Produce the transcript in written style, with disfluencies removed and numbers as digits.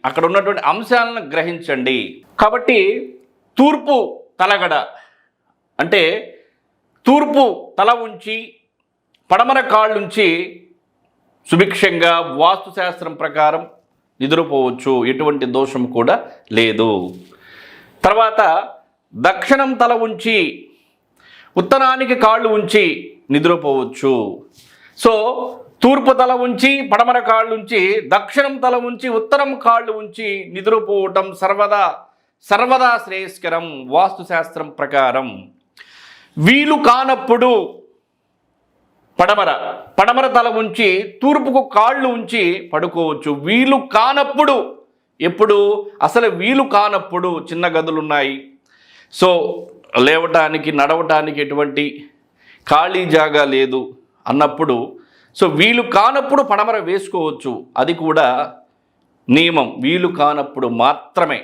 అక్కడ ఉన్నటువంటి అంశాలను గ్రహించండి. కాబట్టి తూర్పు తలగడ అంటే తూర్పు తల ఉంచి పడమర కాళ్ళుంచి సుభిక్షంగా వాస్తుశాస్త్రం ప్రకారం నిద్రపోవచ్చు, ఎటువంటి దోషం కూడా లేదు. తర్వాత దక్షిణం తల ఉంచి ఉత్తరానికి కాళ్ళు ఉంచి నిద్రపోవచ్చు. సో తూర్పు తల ఉంచి పడమర కాళ్ళు ఉంచి దక్షిణం తల ఉంచి ఉత్తరం కాళ్ళు ఉంచి నిద్రపోవటం సర్వదా శ్రేయస్కరం వాస్తుశాస్త్రం ప్రకారం. వీలు కానప్పుడు పడమర తల ఉంచి తూర్పుకు కాళ్ళు ఉంచి పడుకోవచ్చు. వీలు కానప్పుడు ఎప్పుడు? అసలు వీలు కానప్పుడు చిన్న గదులు ఉన్నాయి, సో లేవటానికి నడవటానికి ఎటువంటి ఖాళీ జాగా లేదు అన్నప్పుడు, సో వీలు కానప్పుడు పడమర వేసుకోవచ్చు. అది కూడా నియమం, వీలు కానప్పుడు మాత్రమే.